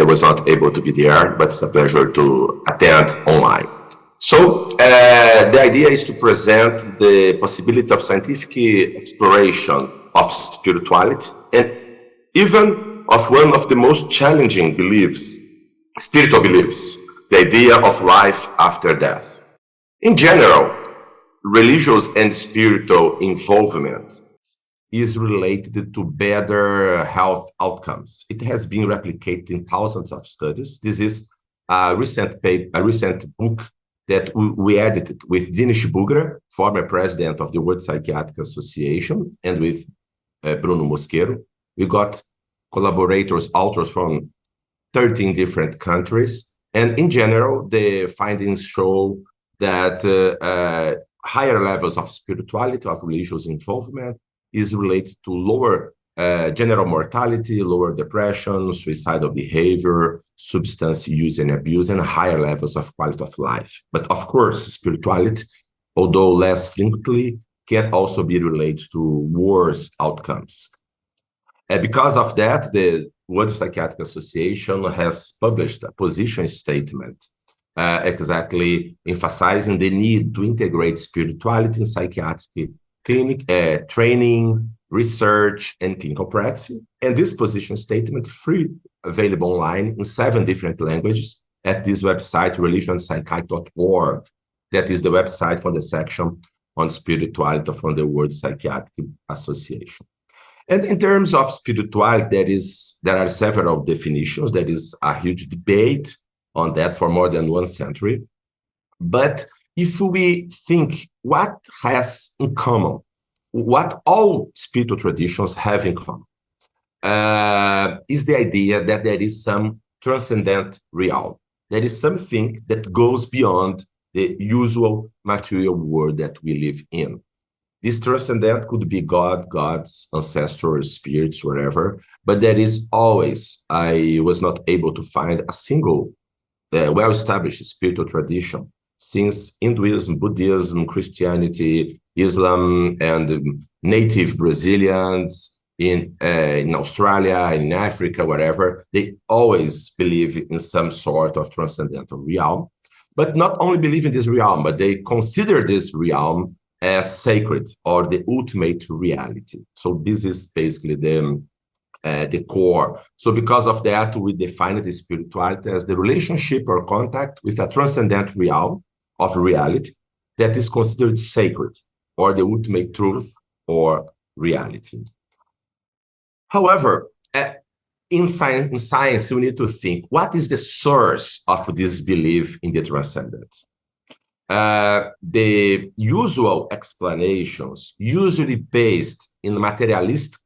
was not able to be there, but it's a pleasure to attend online. So the idea is to present the possibility of scientific exploration of spirituality and even of one of the most challenging beliefs, spiritual beliefs, the idea of life after death. In general, religious and spiritual involvement is related to better health outcomes. It has been replicated in thousands of studies. This is a recent book that we edited with Dinesh Bugra, former president of the World Psychiatric Association, and with Bruno Mosqueiro. We got collaborators, authors from 13 different countries. And in general, the findings show that higher levels of spirituality, of religious involvement, is related to lower general mortality, lower depression, suicidal behavior, substance use and abuse, and higher levels of quality of life. But of course, spirituality, although less frequently, can also be related to worse outcomes. Because of that, the World Psychiatric Association has published a position statement exactly emphasizing the need to integrate spirituality in psychiatric clinic training, research, and clinical practice. And this position statement is free, available online in 7 different languages at this website, religionpsychiatry.org. That is the website for the section on spirituality from the World Psychiatric Association. And in terms of spirituality, there are several definitions. There is a huge debate on that for more than 1 century. But if we think what has in common, what all spiritual traditions have in common, is the idea that there is some transcendent realm. There is something that goes beyond the usual material world that we live in. This transcendent could be God, gods, ancestors, spirits, whatever, but there is always, I was not able to find a single well-established spiritual tradition since Hinduism, Buddhism, Christianity, Islam, and native Brazilians in Australia, in Africa, whatever, they always believe in some sort of transcendental realm, but not only believe in this realm, but they consider this realm as sacred or the ultimate reality. So this is basically the core. So because of that, we define the spirituality as the relationship or contact with a transcendent realm of reality that is considered sacred or the ultimate truth or reality. However, in science, we need to think, what is the source of this belief in the transcendent? The usual explanations, usually based in materialist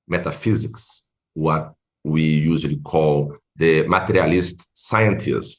metaphysics, what we usually call the materialist scientism,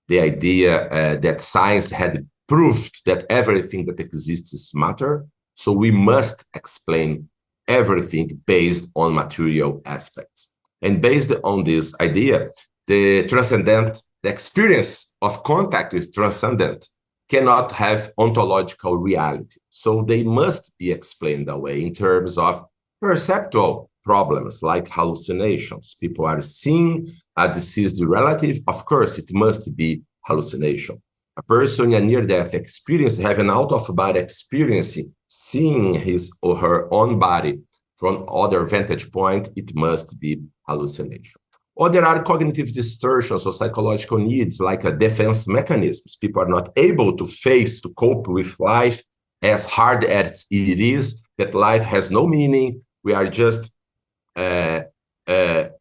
the idea that science had proved that everything that exists is matter, so we must explain everything based on material aspects. And based on this idea, the transcendent, the experience of contact with transcendent cannot have ontological reality. So they must be explained that way in terms of perceptual problems like hallucinations. People are seeing a deceased relative. Of course, it must be hallucination. A person in a near-death experience have an out-of-body experience, seeing his or her own body from other vantage point, it must be hallucination. Or there are cognitive distortions or psychological needs like a defense mechanisms. People are not able to face, to cope with life as hard as it is, that life has no meaning. We are just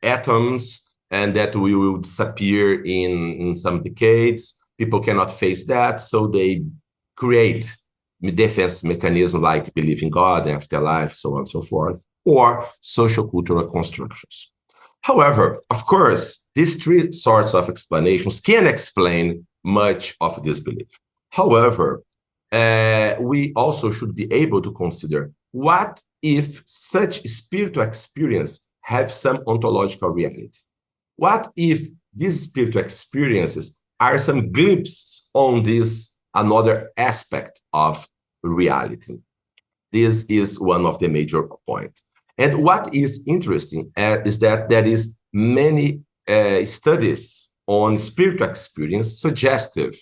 atoms and that we will disappear in some decades. People cannot face that, so they create defense mechanisms like belief in God, afterlife, so on and so forth, or social cultural constructions. However, of course, these 3 sorts of explanations can explain much of this belief. However, we also should be able to consider what if such spiritual experience have some ontological reality? What if these spiritual experiences are some glimpses on this another aspect of reality? This is one of the major points. And what is interesting is that there is many studies on spiritual experience suggestive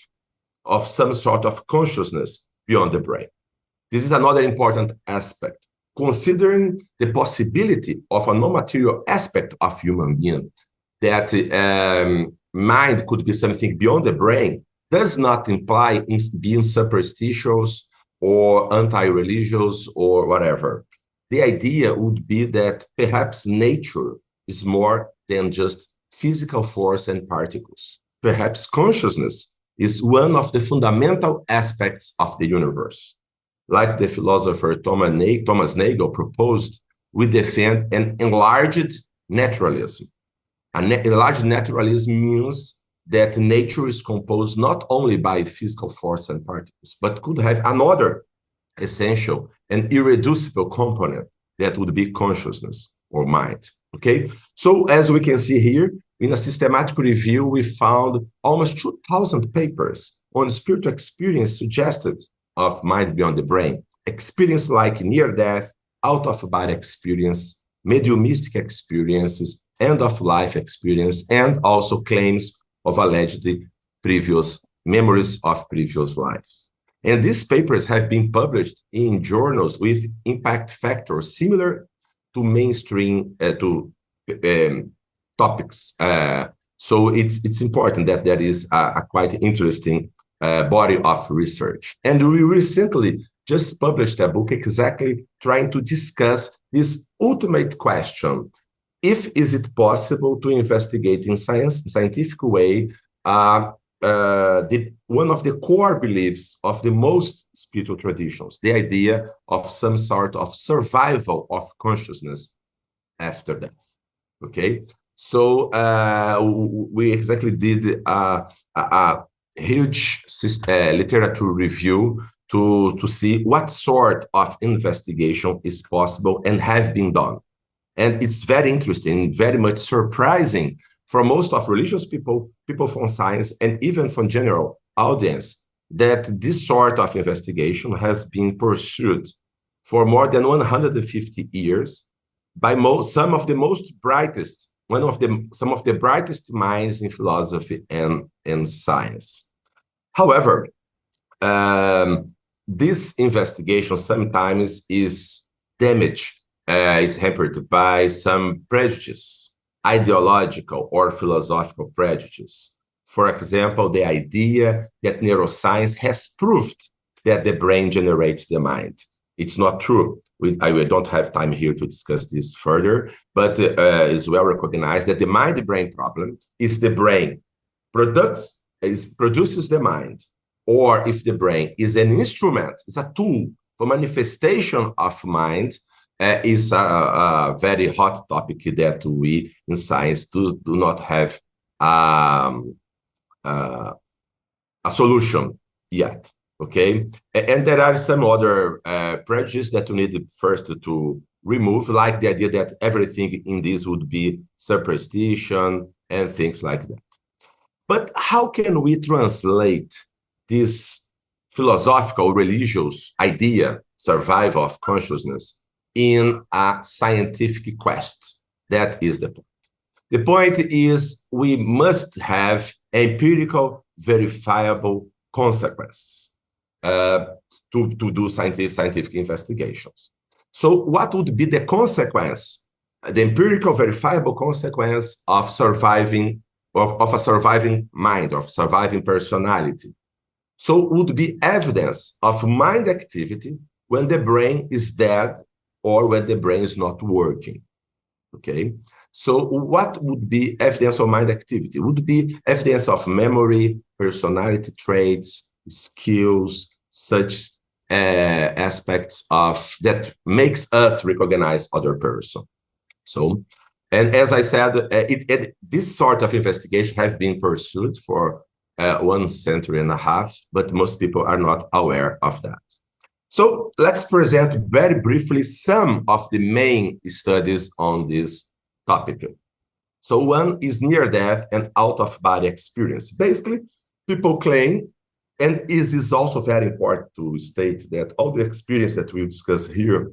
of some sort of consciousness beyond the brain. This is another important aspect. Considering the possibility of a non-material aspect of human being, that mind could be something beyond the brain, does not imply in being superstitious or anti-religious or whatever. The idea would be that perhaps nature is more than just physical force and particles. Perhaps consciousness is one of the fundamental aspects of the universe. Like the philosopher Thomas Nagel proposed, we defend an enlarged naturalism. Enlarged naturalism means that nature is composed not only by physical force and particles, but could have another essential and irreducible component that would be consciousness or mind. Okay, so as we can see here, in a systematic review, we found almost 2,000 papers on spiritual experience suggestive of mind beyond the brain, experience like near-death, out-of-body experience, mediumistic experiences, end-of-life experience, and also claims of alleged previous memories of previous lives. And these papers have been published in journals with impact factors similar to mainstream topics. So it's important that there is a quite interesting body of research. And we recently just published a book exactly trying to discuss this ultimate question. Is it possible to investigate in scientific way one of the core beliefs of the most spiritual traditions, the idea of some sort of survival of consciousness after death. Okay, so we exactly did a huge literature review to see what sort of investigation is possible and have been done. And it's very interesting, very much surprising for most of religious people, people from science, and even from general audience, that this sort of investigation has been pursued for more than 150 years by some of the brightest minds in philosophy and science. However, this investigation sometimes is damaged, is hampered by some prejudice, ideological or philosophical prejudice. For example, the idea that neuroscience has proved that the brain generates the mind. It's not true. I don't have time here to discuss this further, but it's well recognized that the mind-brain problem is the brain produces the mind, or if the brain is an instrument, is a tool for manifestation of mind, is a very hot topic that we in science do not have a solution yet. Okay, and there are some other prejudices that we need first to remove, like the idea that everything in this would be superstition and things like that. But how can we translate this philosophical, religious idea, survival of consciousness, in a scientific quest? That is the point. The point is we must have empirical, verifiable consequences to do scientific investigations. So what would be the consequence, the empirical, verifiable consequence of surviving, of a surviving mind, of surviving personality? So would be evidence of mind activity when the brain is dead or when the brain is not working. Okay, so what would be evidence of mind activity? Would be evidence of memory, personality traits, skills, such aspects of that makes us recognize other person. So, and as I said, this sort of investigation has been pursued for 1.5 centuries, but most people are not aware of that. So let's present very briefly some of the main studies on this topic. So one is near-death and out-of-body experience. Basically, people claim, and it is also very important to state that all the experience that we discuss here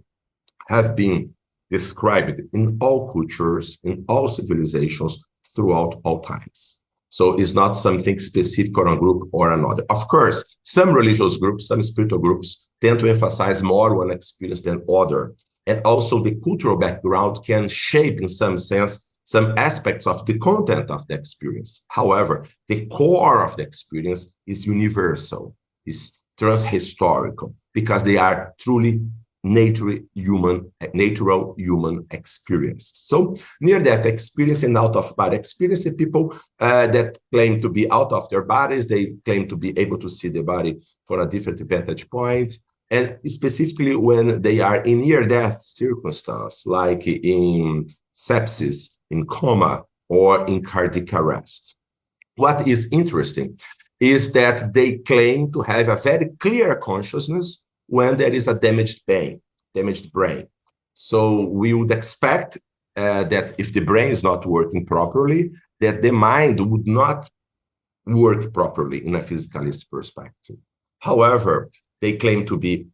have been described in all cultures, in all civilizations, throughout all times. So it's not something specific on a group or another. Of course, some religious groups, some spiritual groups tend to emphasize more one experience than other. And also the cultural background can shape, in some sense, some aspects of the content of the experience. However, the core of the experience is universal, is transhistorical, because they are truly natural human experiences. So near-death experience and out-of-body experience, the people that claim to be out of their bodies, they claim to be able to see the body from a different vantage point, and specifically when they are in near-death circumstance, like in sepsis, in coma, or in cardiac arrest. What is interesting is that they claim to have a very clear consciousness when there is a damaged brain. So we would expect that if the brain is not working properly, that the mind would not work properly in a physicalist perspective. However, they claim to be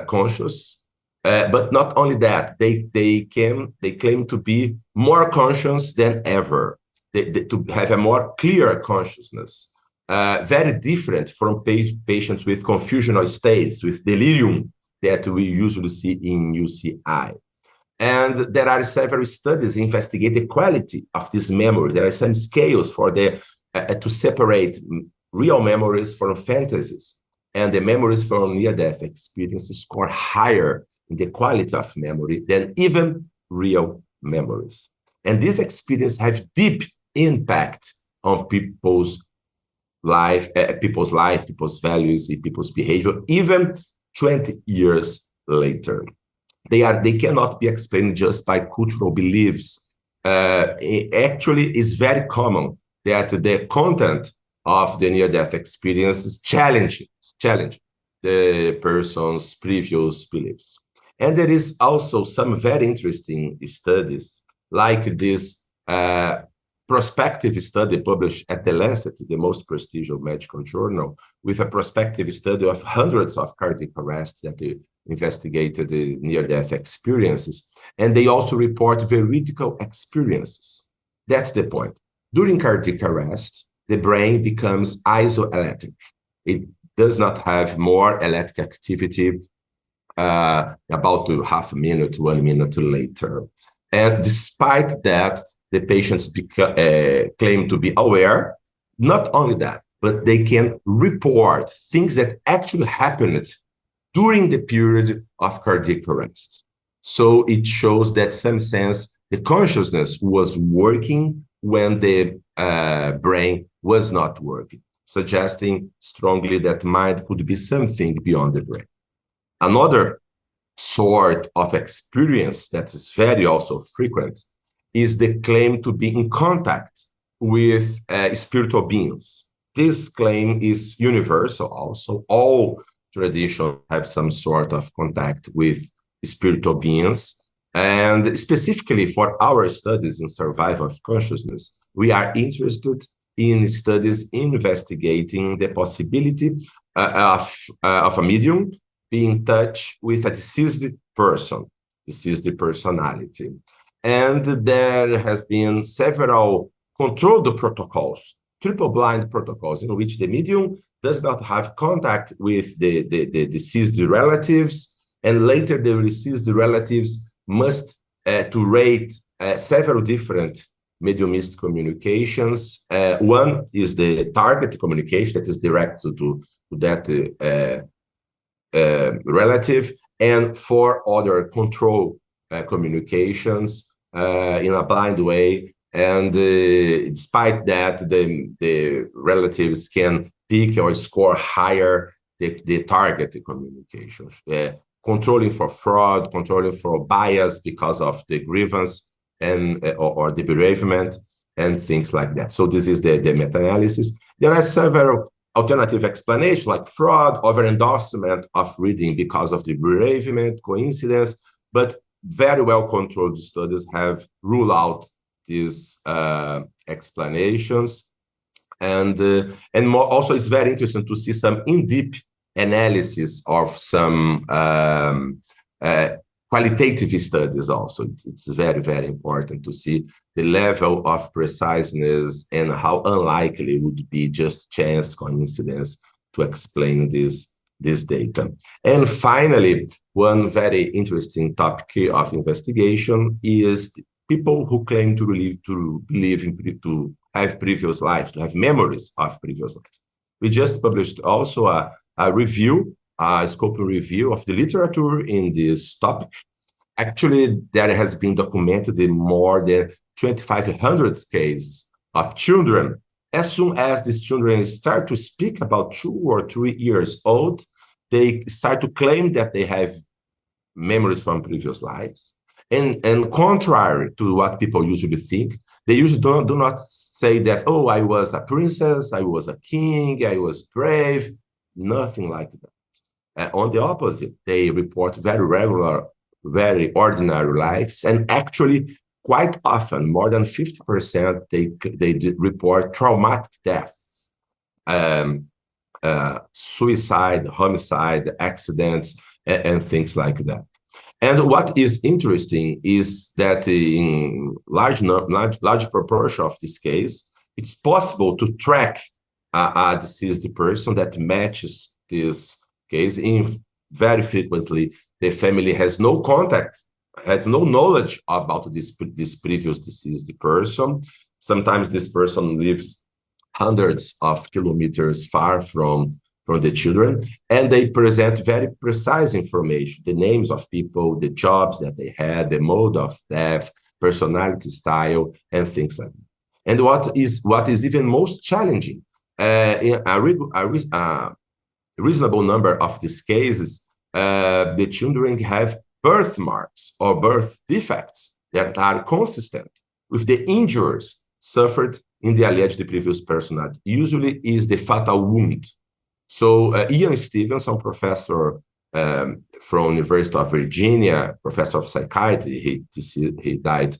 conscious, but not only that, they claim to be more conscious than ever, to have a more clear consciousness. Very different from patients with confusional states, with delirium that we usually see in UCI. And there are several studies investigate the quality of these memories. There are some scales for to separate real memories from fantasies. And the memories from near-death experiences score higher in the quality of memory than even real memories. And these experiences have deep impact on people's life, people's values, people's behavior, even 20 years later. They cannot be explained just by cultural beliefs. Actually, it's very common that the content of the near-death experiences challenge the person's previous beliefs. And there is also some very interesting studies, like this prospective study published at The Lancet, the most prestigious medical journal, with a prospective study of hundreds of cardiac arrests that investigated the near-death experiences. And they also report veridical experiences. That's the point. During cardiac arrest, the brain becomes isoelectric. It does not have more electric activity about half a minute, 1 minute later. And despite that, the patients claim to be aware. Not only that, but they can report things that actually happened during the period of cardiac arrest. So it shows that, in some sense, the consciousness was working when the brain was not working, suggesting strongly that mind could be something beyond the brain. Another sort of experience that is very also frequent is the claim to be in contact with spiritual beings. This claim is universal also. All traditions have some sort of contact with spiritual beings. And specifically for our studies in survival of consciousness, we are interested in studies investigating the possibility of a medium being in touch with a deceased person, deceased personality. And there has been several controlled protocols, triple-blind protocols, in which the medium does not have contact with the deceased relatives, and later the deceased relatives must to rate several different mediumistic communications. One is the target communication that is direct to that relative, and 4 other control communications in a blind way. And despite that, the relatives can pick or score higher the target communications, controlling for fraud, controlling for bias because of the grievance and or the bereavement and things like that. So this is the meta-analysis. There are several alternative explanations like fraud, over-endorsement of reading because of the bereavement, coincidence, but very well-controlled studies have ruled out these explanations. And more, also it's very interesting to see some in-depth analysis of some qualitative studies also. It's very, very important to see the level of preciseness and how unlikely it would be just chance coincidence to explain this data. And finally, one very interesting topic of investigation is people who claim to have previous lives, to have memories of previous lives. We just published also a review, a scoping review of the literature in this topic. Actually, there has been documented in more than 2,500 cases of children. As soon as these children start to speak about 2 or 3 years old, they start to claim that they have memories from previous lives. And contrary to what people usually think, they usually do not say that, oh, I was a princess, I was a king, I was brave, nothing like that. On the opposite, they report very regular, very ordinary lives, and actually quite often, more than 50%, they report traumatic deaths, suicide, homicide, accidents, and things like that. And what is interesting is that in large proportion of this case, it's possible to track a deceased person that matches this case. Very frequently, the family has no contact, has no knowledge about this previous deceased person. Sometimes this person lives hundreds of kilometers far from the children, and they present very precise information, the names of people, the jobs that they had, the mode of death, personality style, and things like that. And what is even most challenging, in a reasonable number of these cases, the children have birthmarks or birth defects that are consistent with the injuries suffered in the alleged previous personality. Usually is the fatal wound. So Ian Stevenson, professor from University of Virginia, professor of psychiatry, he died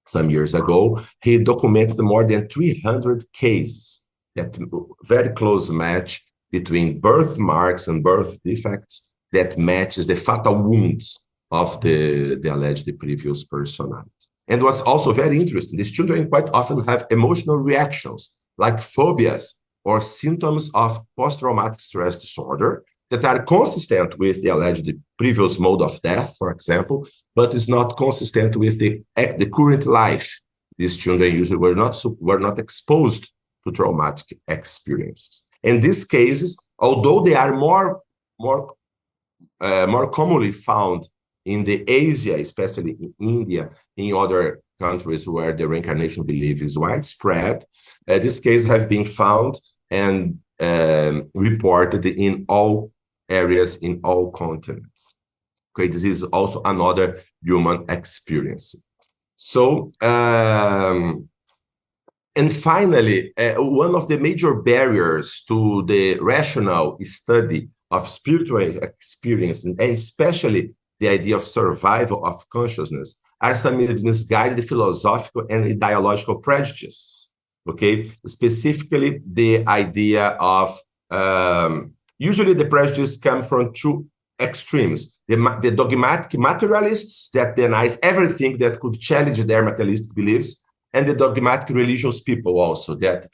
some years ago. He documented more than 300 cases that very close match between birthmarks and birth defects that matches the fatal wounds of the alleged previous personality. And what's also very interesting, these children quite often have emotional reactions like phobias or symptoms of post-traumatic stress disorder that are consistent with the alleged previous mode of death, for example, but is not consistent with the current life. These children usually were not exposed to traumatic experiences. In these cases, although they are more commonly found in the Asia, especially in India, in other countries where the reincarnation belief is widespread, these cases have been found and reported in all areas, in all continents. Okay, this is also another human experience. So, and finally, one of the major barriers to the rational study of spiritual experience, and especially the idea of survival of consciousness, are some misguided philosophical and ideological prejudices. Okay, specifically the idea of usually the prejudice come from two extremes: the dogmatic materialists that denies everything that could challenge their materialistic beliefs, and the dogmatic religious people also that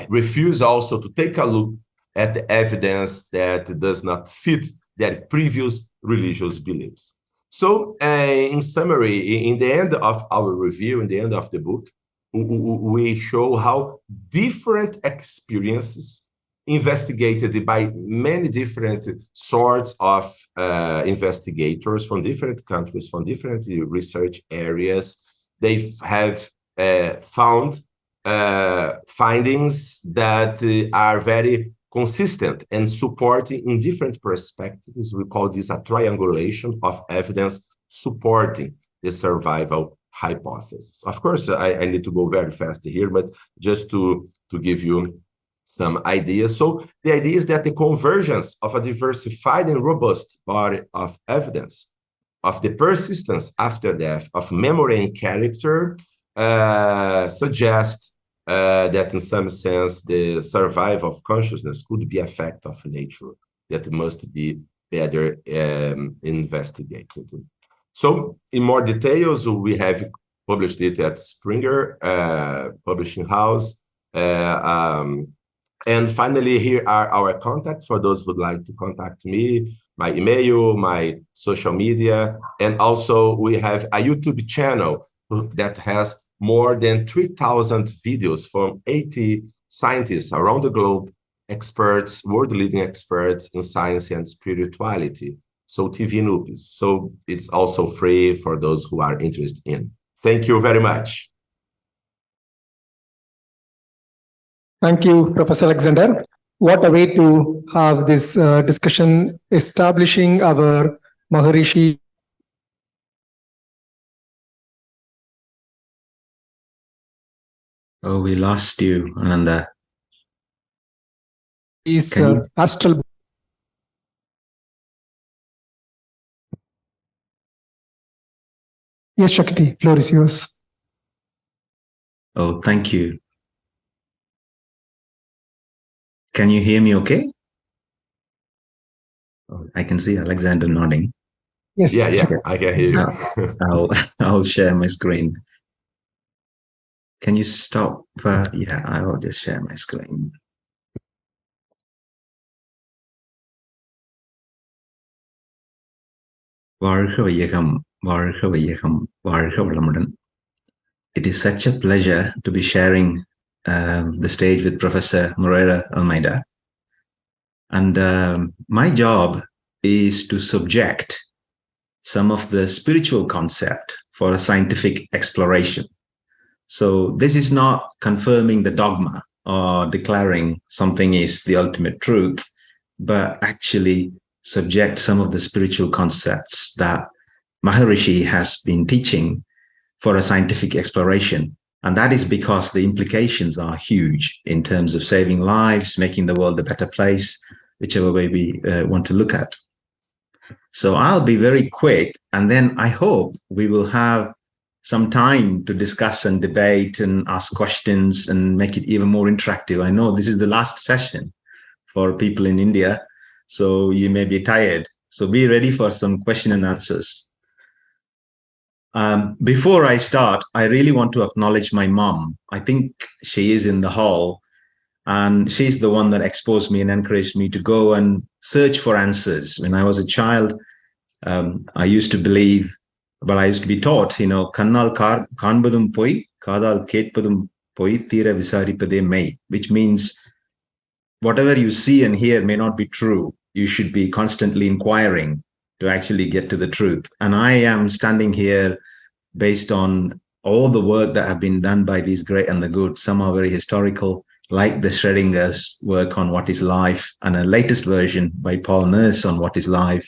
refuse also to take a look at the evidence that does not fit their previous religious beliefs. So, in summary, in the end of our review, in the end of the book, we show how different experiences investigated by many different sorts of investigators from different countries, from different research areas, they have found findings that are very consistent and supporting in different perspectives. We call this a triangulation of evidence supporting the survival hypothesis. Of course, I need to go very fast here, but just to give you some ideas. So the idea is that the convergence of a diversified and robust body of evidence of the persistence after death of memory and character suggests that in some sense the survival of consciousness could be a fact of nature that must be better investigated. So in more details, we have published it at Springer Publishing House. And finally, here are our contacts for those who would like to contact me, my email, my social media, and also we have a YouTube channel that has more than 3,000 videos from 80 scientists around the globe, experts, world-leading experts in science and spirituality. So TV Noobs. So it's also free for those who are interested in. Thank you very much. Thank you, Professor Alexander. What a way to have this discussion establishing our Maharishi. Oh, we lost you, Ananda. Is astral. Yes, Shakti, floor is yours. Oh, thank you. Can you hear me okay? Oh, I can see Alexander nodding. Yes. Yeah, I can hear you. I'll share my screen. Can you stop? Yeah, I will just share my screen. வாழ்க வையகம், வாழ்க வையகம், வாழ்க வளமுடன். It is such a pleasure to be sharing the stage with Professor Moreira Almeida. And my job is to subject some of the spiritual concept for a scientific exploration. So this is not confirming the dogma or declaring something is the ultimate truth, but actually subject some of the spiritual concepts that Maharishi has been teaching for a scientific exploration. And that is because the implications are huge in terms of saving lives, making the world a better place, whichever way we want to look at. So I'll be very quick, and then I hope we will have some time to discuss and debate and ask questions and make it even more interactive. I know this is the last session for people in India, so you may be tired. So be ready for some question and answers. Before I start, I really want to acknowledge my mom. I think she is in the hall, and she's the one that exposed me and encouraged me to go and search for answers. When I was a child, I used to believe, but I used to be taught, kannal kaanbadum poi, kadal ketpadum poi, thira visaripade mei, which means whatever you see and hear may not be true. You should be constantly inquiring to actually get to the truth. And I am standing here based on all the work that have been done by these great and the good. Some are very historical, like the Schrodinger's work on what is life, and a latest version by Paul Nurse on what is life,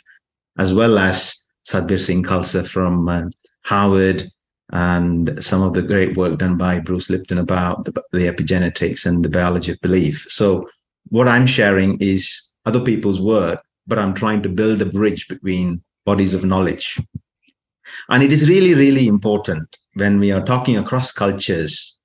as well as Sadhbir Singh Khalsa from Harvard, and some of the great work done by Bruce Lipton about the epigenetics and the biology of belief. So what I'm sharing is other people's work, but I'm trying to build a bridge between bodies of knowledge. And it is really, really important when we are talking across cultures,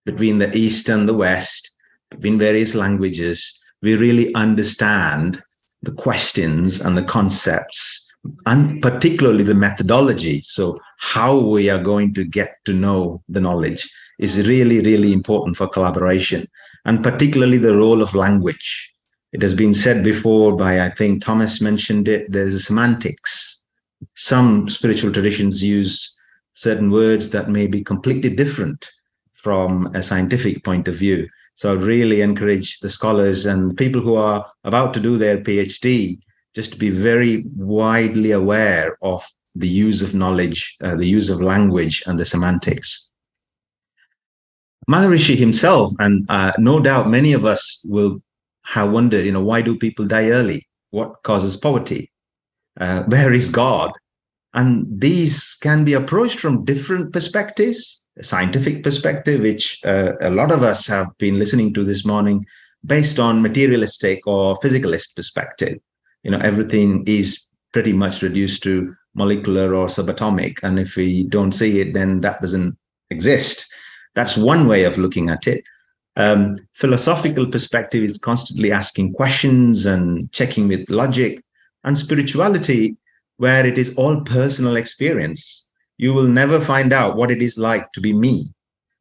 between the East and the West, between various languages, we really understand the questions and the concepts, and particularly the methodology. So how we are going to get to know the knowledge is really, really important for collaboration, and particularly the role of language. It has been said before by, I think Thomas mentioned it, there's a semantics. Some spiritual traditions use certain words that may be completely different from a scientific point of view. So I really encourage the scholars and people who are about to do their PhD just to be very widely aware of the use of knowledge, the use of language, and the semantics. Maharishi himself, and no doubt many of us will have wondered, why do people die early? What causes poverty? Where is God? And these can be approached from different perspectives. A scientific perspective, which a lot of us have been listening to this morning, based on materialistic or physicalist perspective. Everything is pretty much reduced to molecular or subatomic. And if we don't see it, then that doesn't exist. That's one way of looking at it. Philosophical perspective is constantly asking questions and checking with logic. and spirituality, where it is all personal experience. You will never find out what it is like to be me,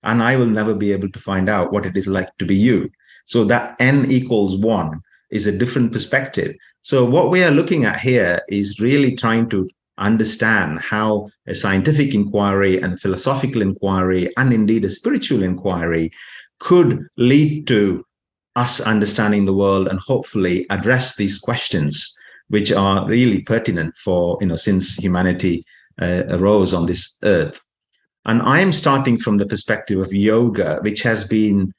and I will never be able to find out what it is like to be you. So that n equals 1 is a different perspective. So what we are looking at here is really trying to understand how a scientific inquiry and philosophical inquiry, and indeed a spiritual inquiry, could lead to us understanding the world and hopefully address these questions, which are really pertinent for, since humanity arose on this earth. And I am starting from the perspective of yoga, which has been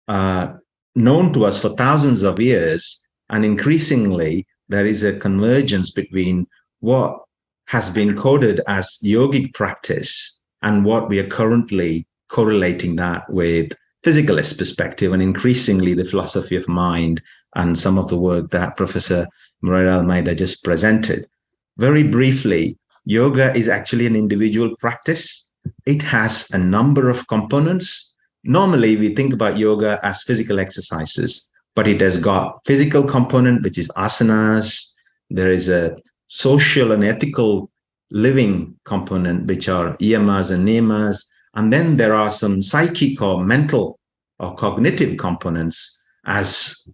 known to us for thousands of years. And increasingly, there is a convergence between what has been coded as yogic practice and what we are currently correlating that with physicalist perspective, and increasingly the philosophy of mind and some of the work that Professor Moreira Almeida just presented. Very briefly, yoga is actually an individual practice. It has a number of components. Normally, we think about yoga as physical exercises, but it has got physical component, which is asanas. There is a social and ethical living component, which are yamas and niyamas. And then there are some psychic or mental or cognitive components as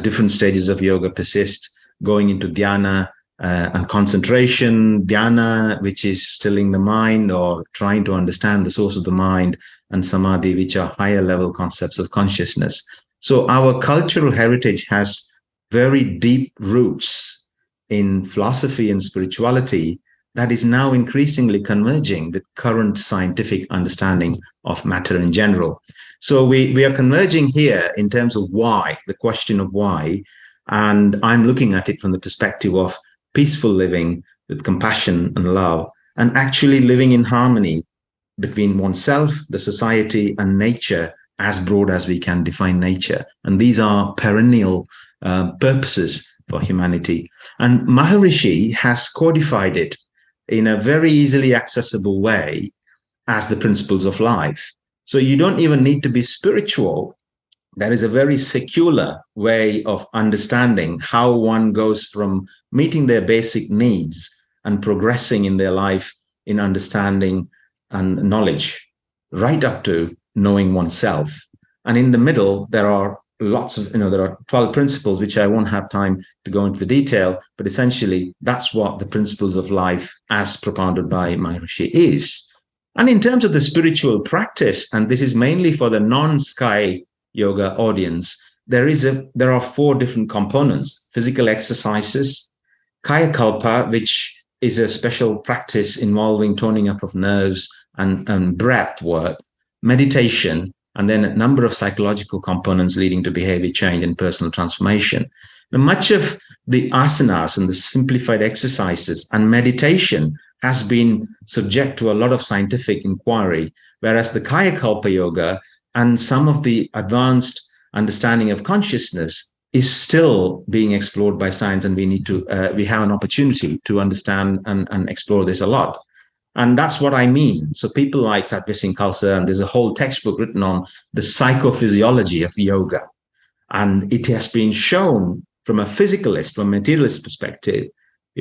different stages of yoga persist, going into dhyana and concentration, dhyana, which is stilling the mind or trying to understand the source of the mind, and samadhi, which are higher level concepts of consciousness. So our cultural heritage has very deep roots in philosophy and spirituality that is now increasingly converging with current scientific understanding of matter in general. So we are converging here in terms of why, the question of why, and I'm looking at it from the perspective of peaceful living with compassion and love, and actually living in harmony between oneself, the society, and nature, as broad as we can define nature. And these are perennial purposes for humanity. And Maharishi has codified it in a very easily accessible way as the principles of life. So you don't even need to be spiritual. There is a very secular way of understanding how one goes from meeting their basic needs and progressing in their life in understanding and knowledge, right up to knowing oneself. And in the middle, there are lots of, there are 12 principles, which I won't have time to go into the detail, but essentially that's what the principles of life as propounded by Maharishi is. And in terms of the spiritual practice, and this is mainly for the non-sky yoga audience, there are 4 different components: physical exercises, Kayakalpa, which is a special practice involving toning up of nerves and breath work, meditation, and then a number of psychological components leading to behavior change and personal transformation. Now, much of the asanas and the simplified exercises and meditation has been subject to a lot of scientific inquiry, whereas the Kayakalpa yoga and some of the advanced understanding of consciousness is still being explored by science, and we have an opportunity to understand and explore this a lot. And that's what I mean. So people like Sattva Singh Khalsa, and there's a whole textbook written on the psychophysiology of yoga. And it has been shown from a physicalist, from a materialist perspective,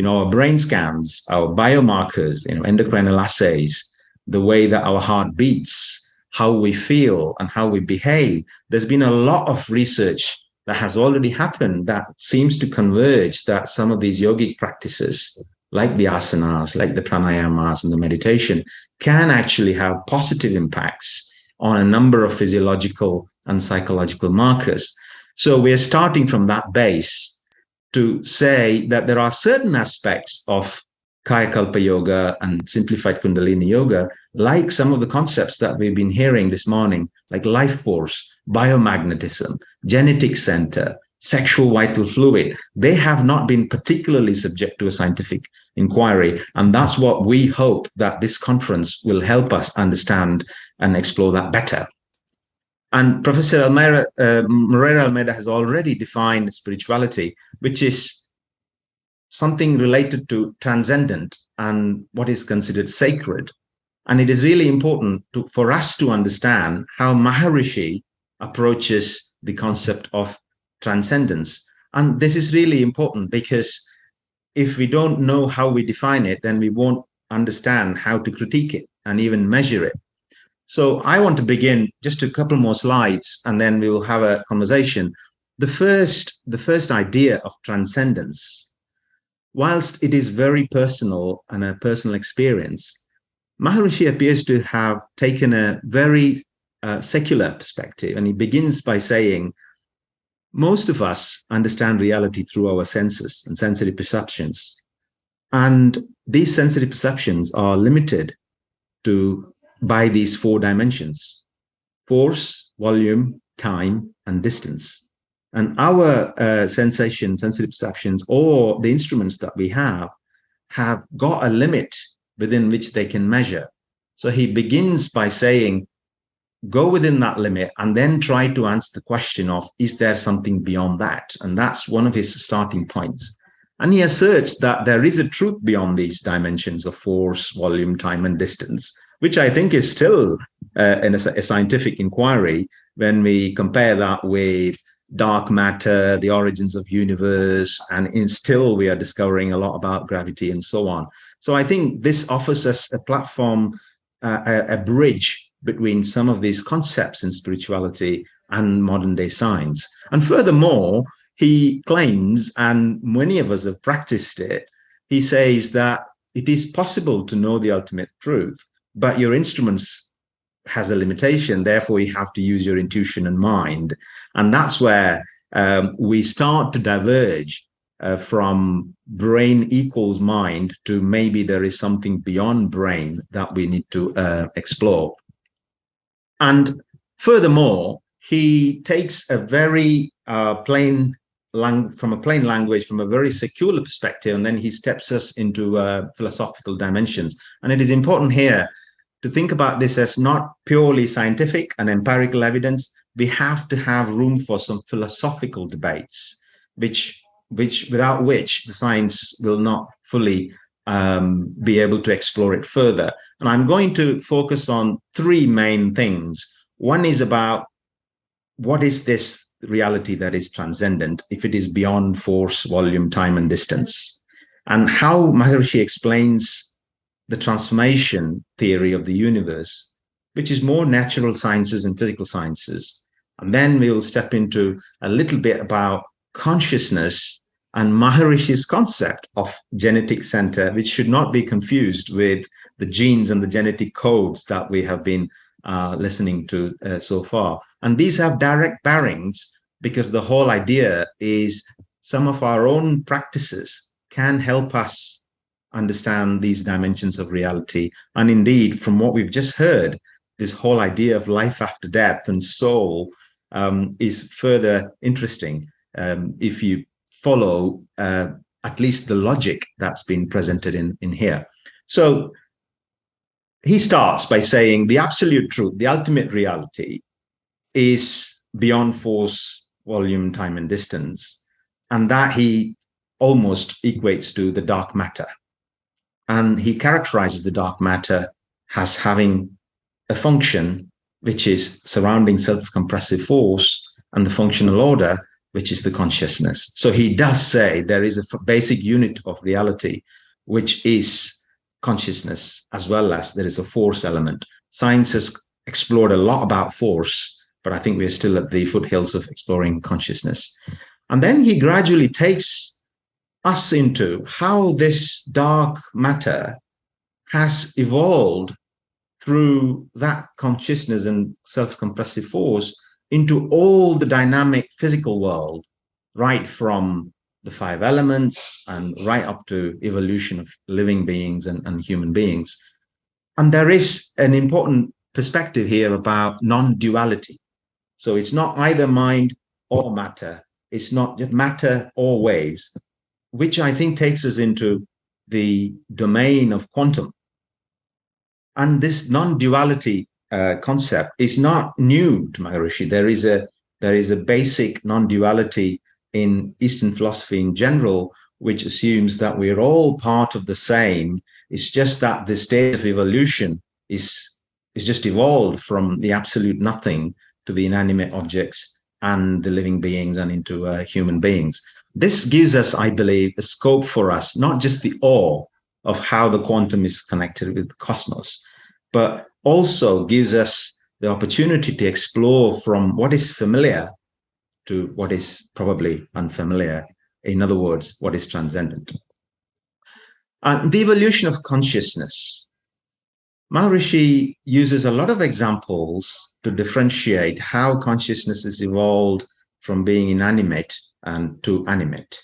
our brain scans, our biomarkers, endocrinal assays, the way that our heart beats, how we feel and how we behave. There's been a lot of research that has already happened that seems to converge that some of these yogic practices, like the asanas, like the pranayamas and the meditation, can actually have positive impacts on a number of physiological and psychological markers. So we're starting from that base to say that there are certain aspects of Kayakalpa yoga and simplified Kundalini yoga, like some of the concepts that we've been hearing this morning, like life force, biomagnetism, genetic center, sexual vital fluid. They have not been particularly subject to a scientific inquiry. And that's what we hope that this conference will help us understand and explore that better. And Professor Moreira Almeida has already defined spirituality, which is something related to transcendent and what is considered sacred. And it is really important for us to understand how Maharishi approaches the concept of transcendence. And this is really important because if we don't know how we define it, then we won't understand how to critique it and even measure it. So I want to begin just a couple more slides, and then we will have a conversation. The first idea of transcendence, whilst it is very personal and a personal experience, Maharishi appears to have taken a very secular perspective, and he begins by saying, most of us understand reality through our senses and sensory perceptions. And these sensory perceptions are limited by these 4 dimensions: force, volume, time, and distance. And our sensory perceptions, or the instruments that we have got a limit within which they can measure. So he begins by saying, go within that limit and then try to answer the question of, is there something beyond that? And that's one of his starting points. And he asserts that there is a truth beyond these dimensions of force, volume, time, and distance, which I think is still a scientific inquiry when we compare that with dark matter, the origins of universe, and still we are discovering a lot about gravity and so on. So I think this offers us a platform, a bridge between some of these concepts in spirituality and modern day science. And furthermore, he claims, and many of us have practiced it, he says that it is possible to know the ultimate truth, but your instruments has a limitation. Therefore, you have to use your intuition and mind. And that's where we start to diverge from brain equals mind to maybe there is something beyond brain that we need to explore. And furthermore, he takes a very plain language, from a very secular perspective, and then he steps us into philosophical dimensions. And it is important here to think about this as not purely scientific and empirical evidence. We have to have room for some philosophical debates, without which the science will not fully be able to explore it further. And I'm going to focus on 3 main things. One is about what is this reality that is transcendent, if it is beyond force, volume, time, and distance, and how Maharishi explains the transformation theory of the universe, which is more natural sciences and physical sciences. And then we will step into a little bit about consciousness and Maharishi's concept of genetic center, which should not be confused with the genes and the genetic codes that we have been listening to so far. And these have direct bearings, because the whole idea is some of our own practices can help us understand these dimensions of reality. And indeed, from what we've just heard, this whole idea of life after death and soul is further interesting if you follow at least the logic that's been presented in here. So he starts by saying the absolute truth, the ultimate reality, is beyond force, volume, time, and distance. And that he almost equates to the dark matter. And he characterizes the dark matter as having a function which is surrounding self-compressive force, and the functional order, which is the consciousness. So he does say there is a basic unit of reality, which is consciousness, as well as there is a force element. Science has explored a lot about force, but I think we're still at the foothills of exploring consciousness. And then he gradually takes us into how this dark matter has evolved through that consciousness and self-compressive force into all the dynamic physical world, right from the 5 elements and right up to evolution of living beings and human beings. And there is an important perspective here about non-duality. So it's not either mind or matter. It's not just matter or waves, which I think takes us into the domain of quantum. And this non-duality concept is not new to Maharishi. There is a basic non-duality in Eastern philosophy in general, which assumes that we're all part of the same. It's just that the state of evolution is just evolved from the absolute nothing to the inanimate objects and the living beings and into human beings. this gives us, I believe, a scope for us, not just the awe of how the quantum is connected with the cosmos, but also gives us the opportunity to explore from what is familiar to what is probably unfamiliar. In other words, what is transcendent. And the evolution of consciousness. Maharishi uses a lot of examples to differentiate how consciousness is evolved from being inanimate and to animate.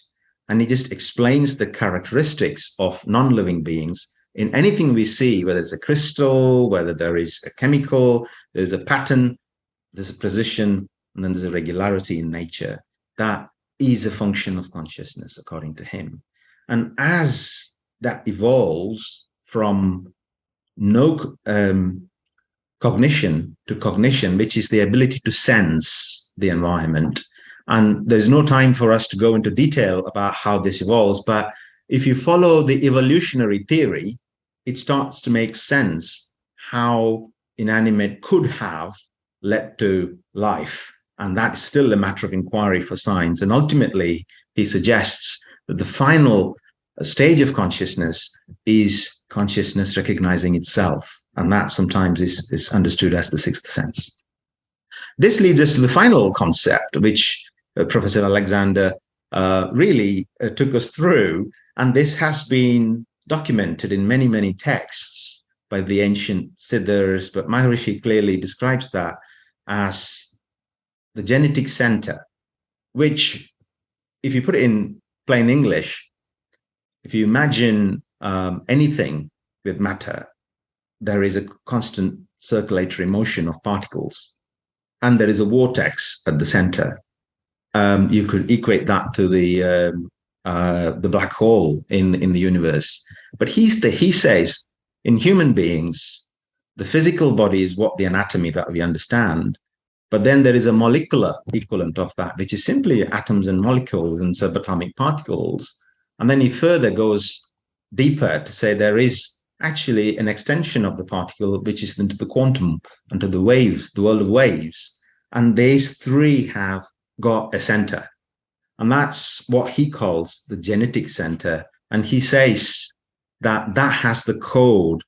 And he just explains the characteristics of non-living beings in anything we see, whether it's a crystal, whether there is a chemical, there's a pattern, there's a precision, and then there's a regularity in nature. That is a function of consciousness, according to him. And as that evolves from no cognition to cognition, which is the ability to sense the environment. And there's no time for us to go into detail about how this evolves, but if you follow the evolutionary theory, it starts to make sense how inanimate could have led to life. And that's still a matter of inquiry for science. And ultimately, he suggests that the final stage of consciousness is consciousness recognizing itself. And that sometimes is understood as the sixth sense. This leads us to the final concept, which Professor Alexander really took us through. And this has been documented in many, many texts by the ancient Siddhas, but Maharishi clearly describes that as the genetic center, which, if you put it in plain English, if you imagine anything with matter, there is a constant circulatory motion of particles, and there is a vortex at the center. You could equate that to the black hole in the universe. But he says, in human beings, the physical body is what the anatomy that we understand. But then there is a molecular equivalent of that, which is simply atoms and molecules and subatomic particles. And then he further goes deeper to say there is actually an extension of the particle, which is into the quantum, into the waves, the world of waves. And these three have got a center. And that's what he calls the genetic center. And he says that that has the code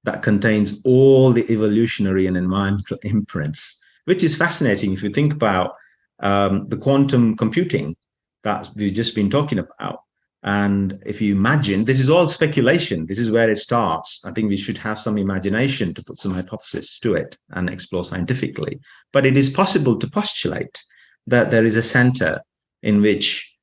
that contains all the evolutionary and environmental imprints, which is fascinating if you think about the quantum computing that we've just been talking about. And if you imagine, this is all speculation. This is where it starts. I think we should have some imagination to put some hypothesis to it and explore scientifically. But it is possible to postulate that there is a center in which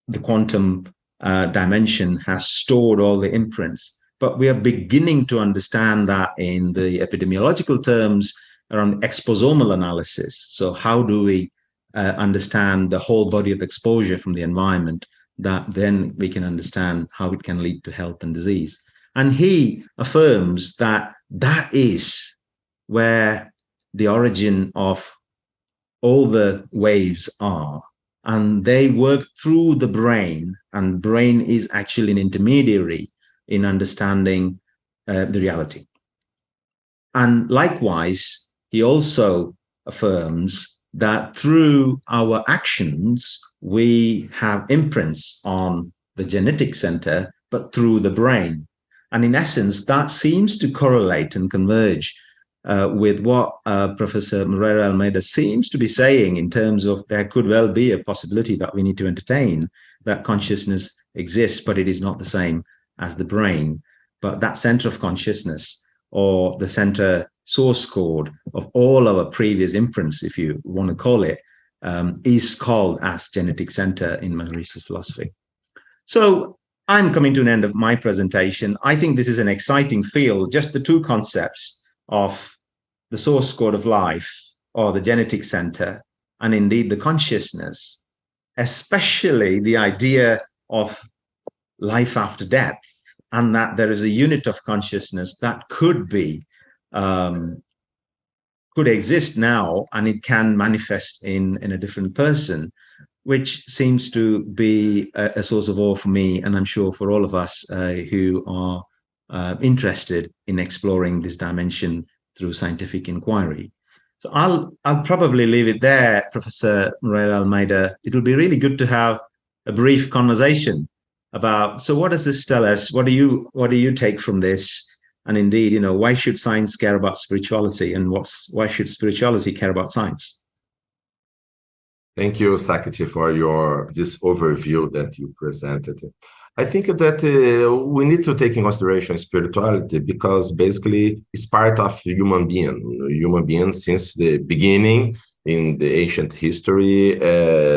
the quantum dimension has stored all the imprints. But we are beginning to understand that in the epidemiological terms around exposomal analysis. So how do we understand the whole body of exposure from the environment, that then we can understand how it can lead to health and disease. And he affirms that that is where the origin of all the waves are. And they work through the brain, and brain is actually an intermediary in understanding the reality. And likewise, he also affirms that through our actions, we have imprints on the genetic center, but through the brain. And in essence, that seems to correlate and converge with what Professor Moreira Almeida seems to be saying in terms of there could well be a possibility that we need to entertain, that consciousness exists, but it is not the same as the brain. But that center of consciousness, or the center source code of all our previous imprints, if you want to call it, is called as genetic center in Maharishi's philosophy. So I'm coming to an end of my presentation. I think this is an exciting field, just the two concepts of the source code of life, or the genetic center, and indeed the consciousness, especially the idea of life after death, and that there is a unit of consciousness that could be could exist now, and it can manifest in a different person, which seems to be a source of awe for me, and I'm sure for all of us who are interested in exploring this dimension through scientific inquiry. So I'll probably leave it there, Professor Moreira Almeida. It will be really good to have a brief conversation about, so what does this tell us? What do you take from this? And indeed, you know, why should science care about spirituality, and why should spirituality care about science? Thank you, Sakti, for this overview that you presented. I think that we need to take in consideration spirituality because basically it's part of human being. Human beings since the beginning in the ancient history,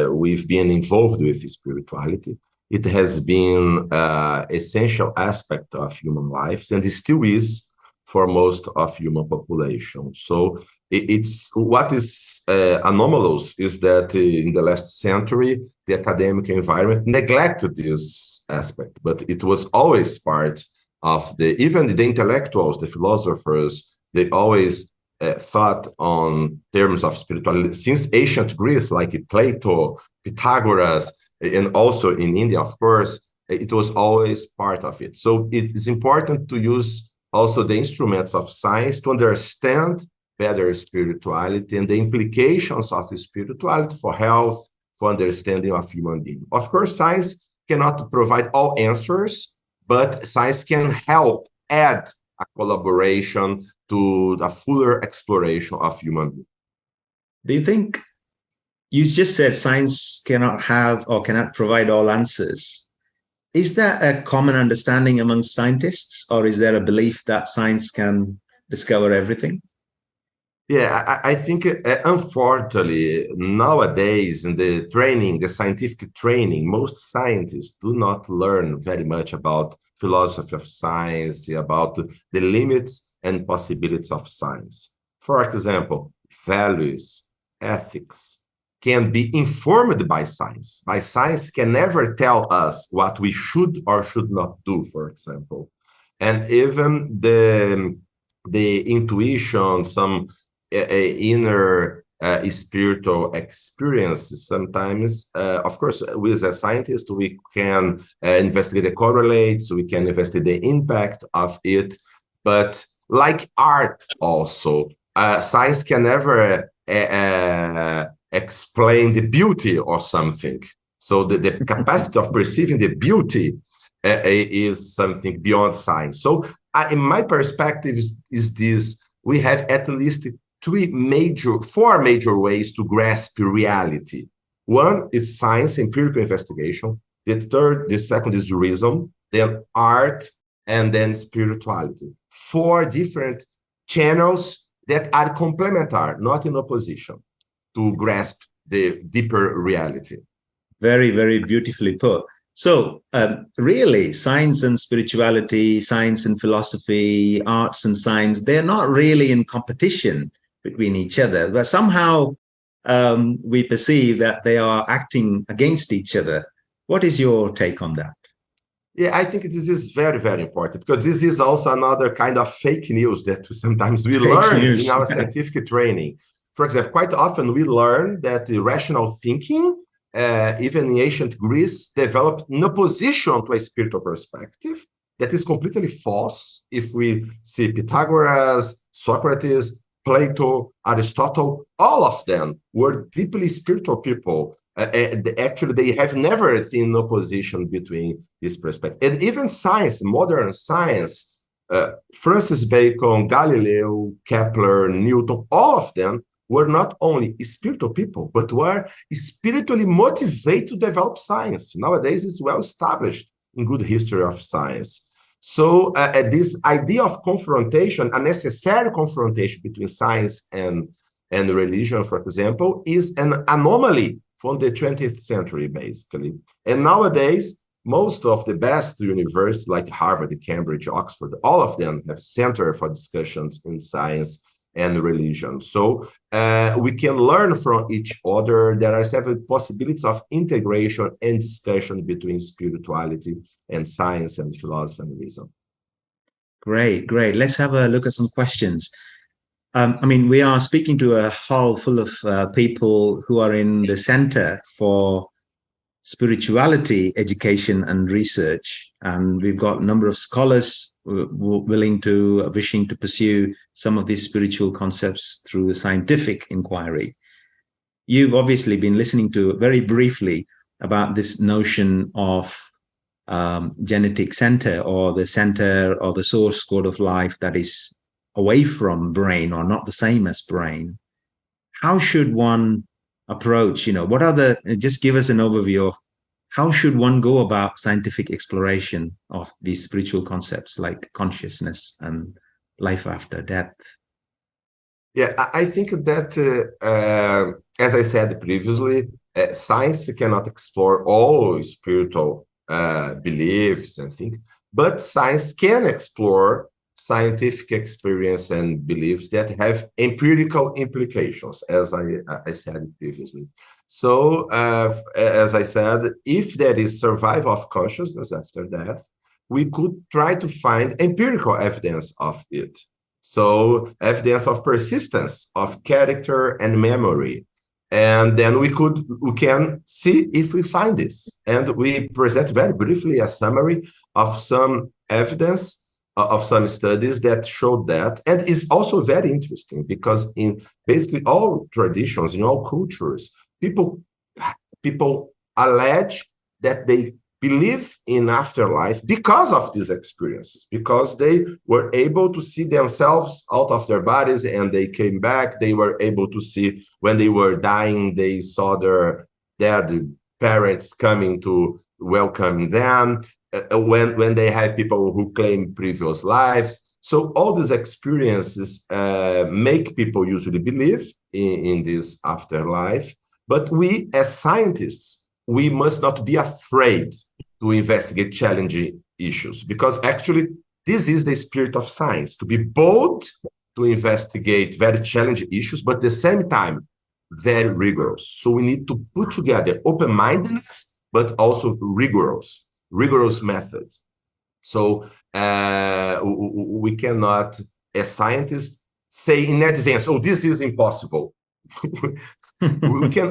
we've been involved with spirituality. It has been an essential aspect of human lives, and it still is for most of human population. So it's what is anomalous is that in the last century, the academic environment neglected this aspect, but it was always part of even the intellectuals, the philosophers, they always thought on terms of spirituality. Since ancient Greece, like Plato, Pythagoras, and also in India, of course, it was always part of it. So it is important to use also the instruments of science to understand better spirituality and the implications of spirituality for health, for understanding of human being. Of course, science cannot provide all answers, but science can help add a collaboration to the fuller exploration of human being. Do you think, you just said science cannot have or cannot provide all answers. Is that a common understanding among scientists, or is there a belief that science can discover everything? Yeah, I think unfortunately nowadays in the scientific training, most scientists do not learn very much about philosophy of science, about the limits and possibilities of science. For example, values, ethics can be informed by science. By science can never tell us what we should or should not do, for example. And even the intuition, some inner spiritual experiences sometimes, of course, we as a scientist, we can investigate the correlates, we can investigate the impact of it, but like art also, science can never explain the beauty or something. So the capacity of perceiving the beauty is something beyond science. So in my perspective is this, we have at least four major ways to grasp reality. One is science, empirical investigation. The second is reason, then art, and then spirituality. Four different channels that are complementary, not in opposition, to grasp the deeper reality. Very, very beautifully put. So really, science and spirituality, science and philosophy, arts and science, they're not really in competition between each other, but somehow we perceive that they are acting against each other. What is your take on that? Yeah, I think this is very, very important because this is also another kind of fake news that sometimes we learn in our scientific training. For example, quite often we learn that the rational thinking, even in ancient Greece, developed in opposition to a spiritual perspective. That is completely false. If we see Pythagoras, Socrates, Plato, Aristotle, all of them were deeply spiritual people. Actually, they have never seen opposition between this perspective. And even science, modern science, Francis Bacon, Galileo, Kepler, Newton, all of them were not only spiritual people, but were spiritually motivated to develop science. Nowadays, it's well established in good history of science. So this idea of confrontation, a necessary confrontation between science and religion, for example, is an anomaly from the 20th century, basically. And nowadays, most of the best universities like Harvard, Cambridge, Oxford, all of them have center for discussions in science and religion. So we can learn from each other. There are several possibilities of integration and discussion between spirituality and science and philosophy and reason. Great, great. Let's have a look at some questions. I mean, we are speaking to a hall full of people who are in the Center for Spirituality, Education and Research. And we've got a number of scholars wishing to pursue some of these spiritual concepts through scientific inquiry. You've obviously been listening to very briefly about this notion of genetic center, or the center or the source code of life that is away from brain or not the same as brain. How should one approach, what are just give us an overview of how should one go about scientific exploration of these spiritual concepts like consciousness and life after death? Yeah, I think that, as I said previously, science cannot explore all spiritual beliefs and things, but science can explore scientific experience and beliefs that have empirical implications, as I said previously. So, as I said, if there is survival of consciousness after death, we could try to find empirical evidence of it. So, evidence of persistence of character and memory. And then we can see if we find this. And we present very briefly a summary of some evidence of some studies that showed that. And it's also very interesting because in basically all traditions, in all cultures, people allege that they believe in afterlife because of these experiences, because they were able to see themselves out of their bodies and they came back. They were able to see when they were dying, they saw their dead parents coming to welcome them. When they have people who claim previous lives. So all these experiences make people usually believe in this afterlife. But we, as scientists, we must not be afraid to investigate challenging issues, because actually this is the spirit of science, to be bold, to investigate very challenging issues, but at the same time, very rigorous. So we need to put together open-mindedness, but also rigorous methods. So we cannot, as scientists, say in advance, oh, this is impossible. We can,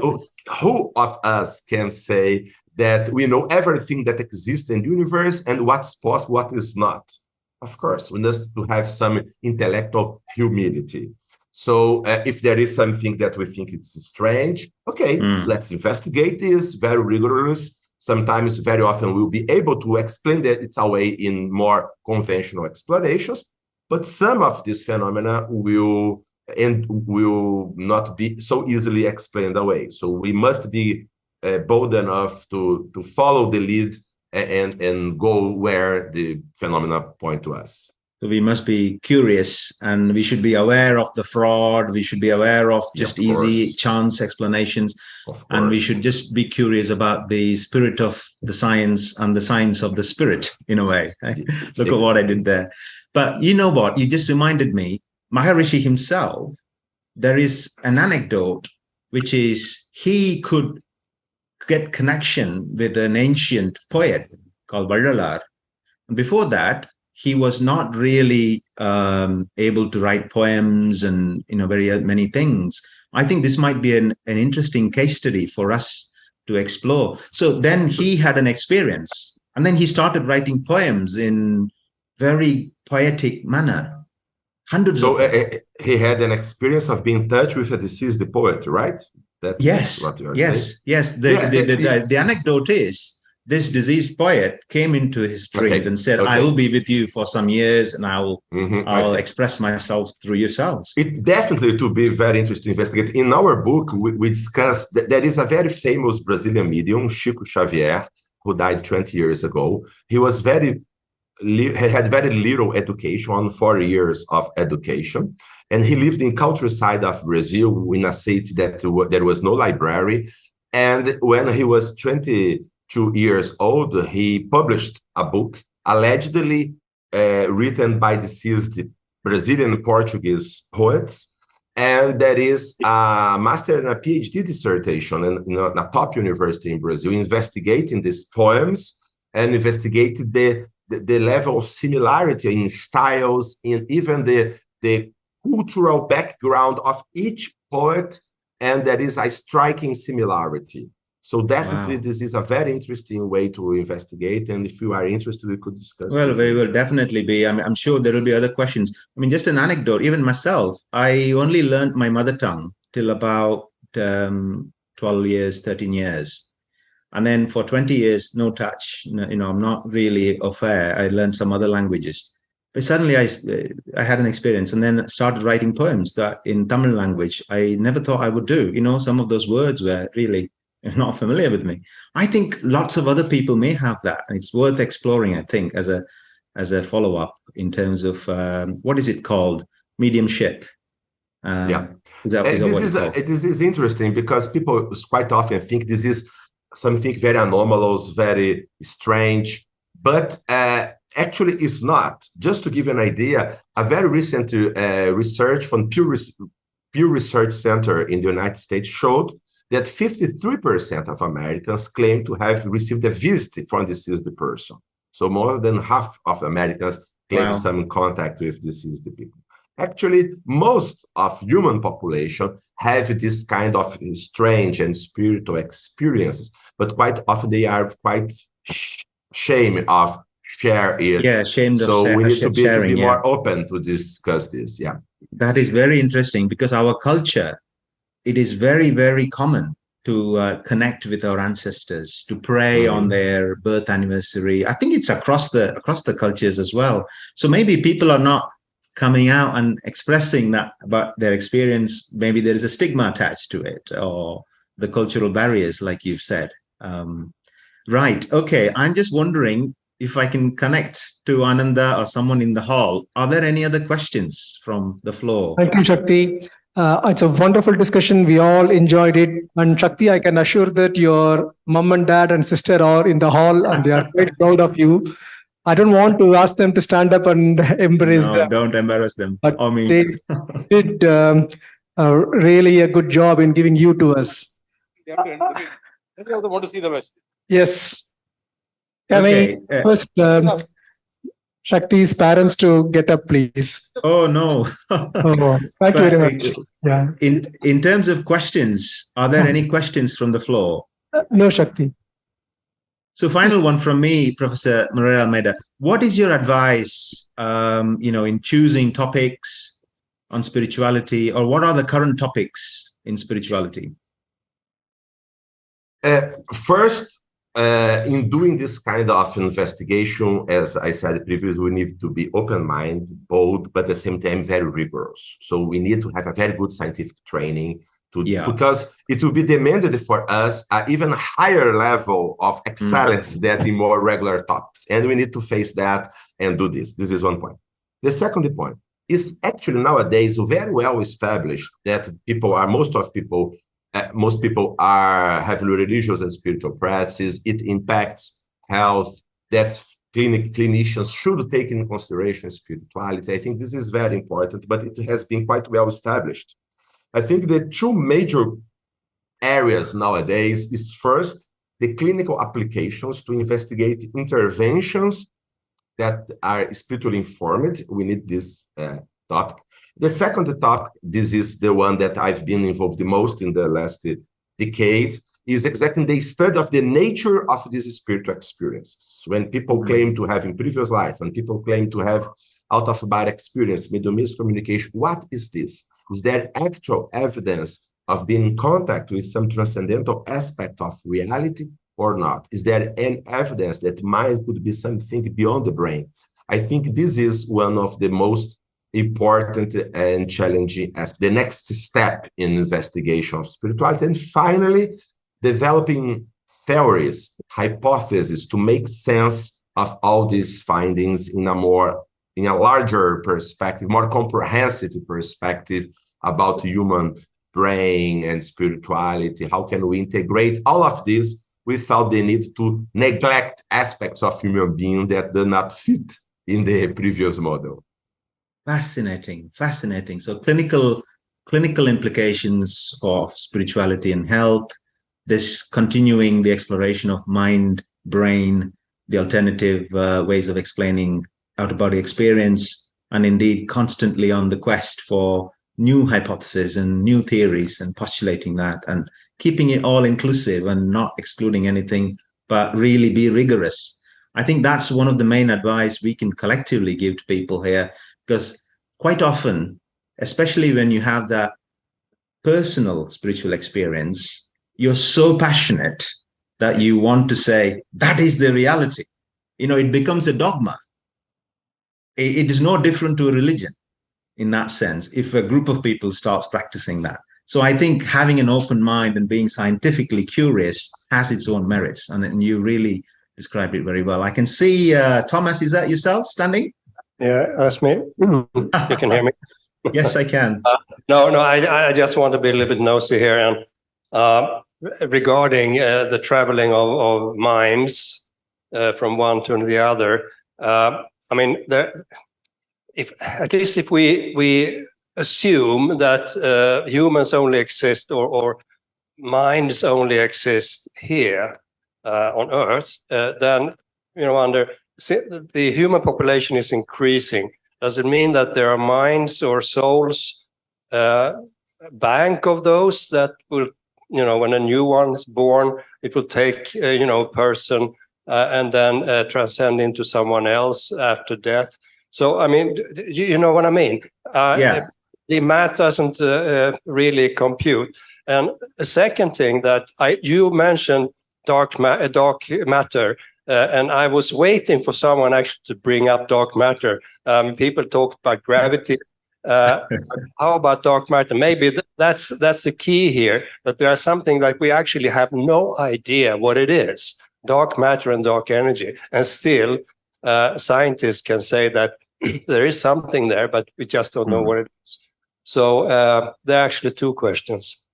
who of us can say that we know everything that exists in the universe and what's possible, what is not? Of course, we need to have some intellectual humility. So if there is something that we think it's strange, okay, let's investigate this, very rigorous. Sometimes, very often, we'll be able to explain that it's away in more conventional explorations, but some of these phenomena will not be so easily explained away. So we must be bold enough to follow the lead and go where the phenomena point to us. So we must be curious, and we should be aware of the fraud. We should be aware of just easy chance explanations. And we should just be curious about the spirit of the science and the science of the spirit, in a way. Look at what I did there. But you know what? You just reminded me, Maharishi himself, there is an anecdote, which is he could get connection with an ancient poet called Vallalar. And before that, he was not really able to write poems and very many things. I think this might be an interesting case study for us to explore. So then he had an experience, and then he started writing poems in very poetic manner. Hundreds of them. He had an experience of being in touch with a deceased poet, right? That's what you are saying. Yes. The anecdote is, this deceased poet came into his dreams and said, I will be with you for some years and I'll express myself through yourselves. It definitely to be very interesting to investigate. In our book, we discuss that there is a very famous Brazilian medium, Chico Xavier, who died 20 years ago. He was he had very little education, on 4 years of education. And he lived in countryside of Brazil in a city that there was no library. And when he was 22 years old, he published a book allegedly written by deceased Brazilian Portuguese poets. And there is a master and a PhD dissertation in a top university in Brazil investigating these poems and investigating the level of similarity in styles, and even the cultural background of each poet, and there is a striking similarity. So definitely this is a very interesting way to investigate, and if you are interested, we could discuss. Well, we will definitely be. I'm sure there will be other questions. I mean, just an anecdote, even myself, I only learned my mother tongue till about 12 years, 13 years. And then for 20 years, no touch. I'm not really au fait. I learned some other languages. But suddenly I had an experience and then started writing poems that in Tamil language I never thought I would do. Some of those words were really not familiar with me. I think lots of other people may have that. And it's worth exploring, I think, as a follow-up in terms of what is it called? Mediumship. Yeah. Is that what it's called? This is interesting because people quite often think this is something very anomalous, very strange, but actually it's not. Just to give you an idea, a very recent research from Pew Research Center in the United States showed that 53% of Americans claim to have received a visit from deceased person. So more than half of Americans claim some contact with deceased people. Actually, most of human population have this kind of strange and spiritual experiences, but quite often they are quite ashamed of share it. Yeah, ashamed of so we need to be sharing, more open to discuss this. Yeah, that is very interesting because our culture, it is very, very common to connect with our ancestors, to pray on their birth anniversary. I think it's across the cultures as well. So maybe people are not coming out and expressing that about their experience. Maybe there is a stigma attached to it, or the cultural barriers, like you've said. Right. Okay. I'm just wondering if I can connect to Ananda or someone in the hall. Are there any other questions from the floor? Thank you, Shakti. It's a wonderful discussion. We all enjoyed it. And Shakti, I can assure that your mom and dad and sister are in the hall and they are quite proud of you. I don't want to ask them to stand up and embrace them. Don't embarrass them. But they did really a good job in giving you to us. They want to see the best. Yes. Okay. First, Shakti's parents to get up, please. Oh, no. Thank you very much. Yeah. In terms of questions, are there any questions from the floor? No, Shakti. So final one from me, Professor Moreira Almeida. What is your advice, in choosing topics on spirituality, or what are the current topics in spirituality? First, in doing this kind of investigation, as I said previously, we need to be open-minded, bold, but at the same time very rigorous. So we need to have a very good scientific training because it will be demanded for us an even higher level of excellence than in more regular topics. And we need to face that and do this. This is one point. The second point is actually nowadays very well established that most people are having religious and spiritual practices. It impacts health. That clinicians should take into consideration spirituality. I think this is very important, but it has been quite well established. I think the two major areas nowadays is first, the clinical applications to investigate interventions that are spiritually informed. We need this topic. The second topic, this is the one that I've been involved the most in the last decade, is exactly the study of the nature of these spiritual experiences. When people claim to have in previous life, and people claim to have out-of-body experience, mediumistic communication, what is this? Is there actual evidence of being in contact with some transcendental aspect of reality or not? Is there any evidence that mind could be something beyond the brain? I think this is one of the most important and challenging as the next step in investigation of spirituality. And finally, developing theories, hypotheses to make sense of all these findings in a larger perspective, more comprehensive perspective about human brain and spirituality. How can we integrate all of this without the need to neglect aspects of human being that do not fit in the previous model? Fascinating. So clinical implications of spirituality and health, this continuing the exploration of mind, brain, the alternative ways of explaining out-of-body experience, and indeed constantly on the quest for new hypotheses and new theories and postulating that and keeping it all inclusive and not excluding anything, but really be rigorous. I think that's one of the main advice we can collectively give to people here, because quite often, especially when you have that personal spiritual experience, you're so passionate that you want to say, that is the reality. It becomes a dogma. It is no different to a religion in that sense, if a group of people starts practicing that. So I think having an open mind and being scientifically curious has its own merits. And you really described it very well. I can see, Thomas, is that yourself standing? Yeah, that's me. You can hear me? Yes, I can. No, I just want to be a little bit nosy here. And regarding the traveling of minds from one to the other, I mean, if we assume that humans only exist or minds only exist here on Earth, then the human population is increasing. Does it mean that there are minds or souls, bank of those that will, when a new one is born, it will take a person and then transcend into someone else after death? So, I mean, you know what I mean? Yeah. The math doesn't really compute. And a second thing that you mentioned dark matter, and I was waiting for someone actually to bring up dark matter. People talk about gravity. How about dark matter? Maybe that's the key here, that there is something like we actually have no idea what it is, dark matter and dark energy. And still, scientists can say that there is something there, but we just don't know what it is. So there are actually two questions.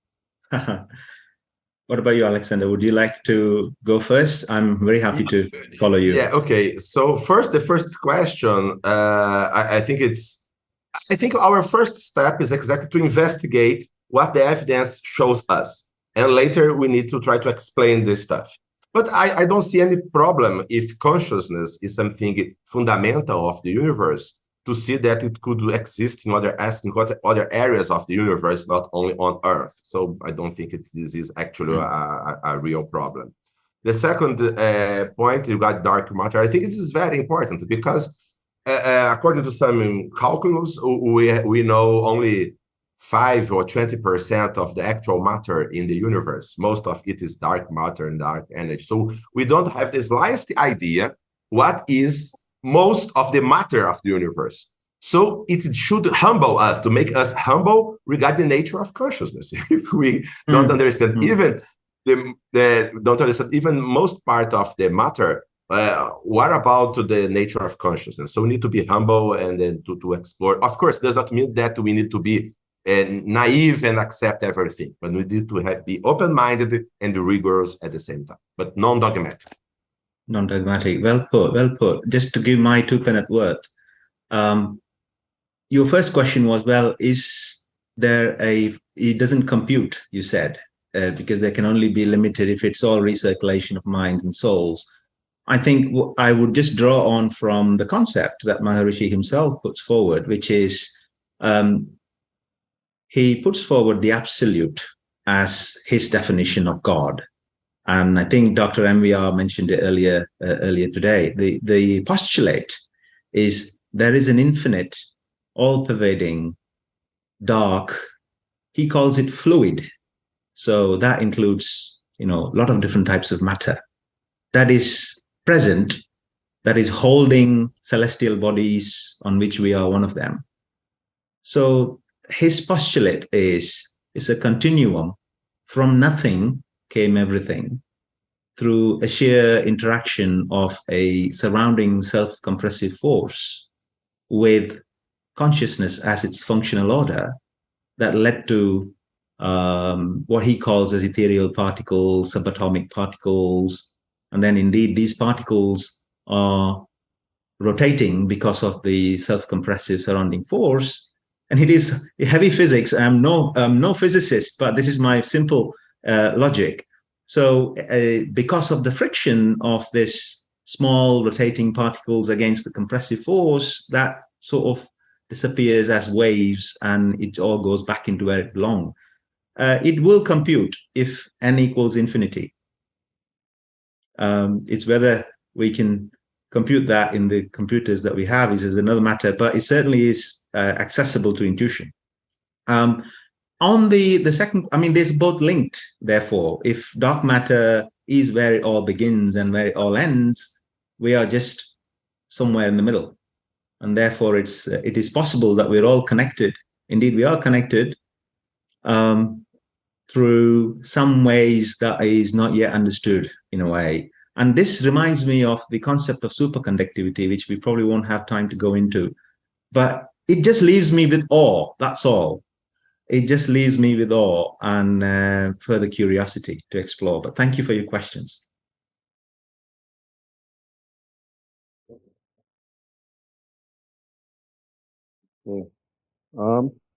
What about you, Alexander? Would you like to go first? I'm very happy to follow you. Yeah, okay. So the first question, I think our first step is exactly to investigate what the evidence shows us. And later we need to try to explain this stuff. But I don't see any problem if consciousness is something fundamental of the universe, to see that it could exist in other areas of the universe, not only on Earth. So I don't think this is actually a real problem. The second point about dark matter, I think it is very important because according to some calculus, we know only 5 or 20% of the actual matter in the universe. Most of it is dark matter and dark energy. So we don't have the slightest idea what is most of the matter of the universe. So it should humble us, to make us humble regarding the nature of consciousness. If we don't understand even even most part of the matter, what about the nature of consciousness? So we need to be humble and then to explore. Of course, does not mean that we need to be naive and accept everything, but we need to be open-minded and rigorous at the same time, but non-dogmatic. Non-dogmatic. Well put, well put. Just to give my 2 penny worth. Your first question was, well, is there it doesn't compute, you said, because there can only be limited if it's all recirculation of minds and souls. I think I would just draw on from the concept that Maharishi himself puts forward, which is he puts forward the absolute as his definition of God. And I think Dr. MVR mentioned it earlier today. The postulate is there is an infinite, all-pervading, dark, he calls it fluid. So that includes, a lot of different types of matter that is present, that is holding celestial bodies on which we are one of them. So his postulate is a continuum. From nothing came everything, through a sheer interaction of a surrounding self-compressive force with consciousness as its functional order that led to what he calls as ethereal particles, subatomic particles. And then indeed these particles are rotating because of the self-compressive surrounding force. And it is heavy physics. I'm no physicist, but this is my simple logic. So because of the friction of this small rotating particles against the compressive force, that sort of disappears as waves and it all goes back into where it belongs. It will compute if n equals infinity. It's whether we can compute that in the computers that we have is another matter, but it certainly is accessible to intuition. On the second, I mean, there's both linked, therefore. If dark matter is where it all begins and where it all ends. We are just somewhere in the middle. And therefore, it is possible that we're all connected. Indeed, we are connected through some ways that is not yet understood in a way. And this reminds me of the concept of superconductivity, which we probably won't have time to go into. But it just leaves me with awe. That's all. It just leaves me with awe and further curiosity to explore. But thank you for your questions.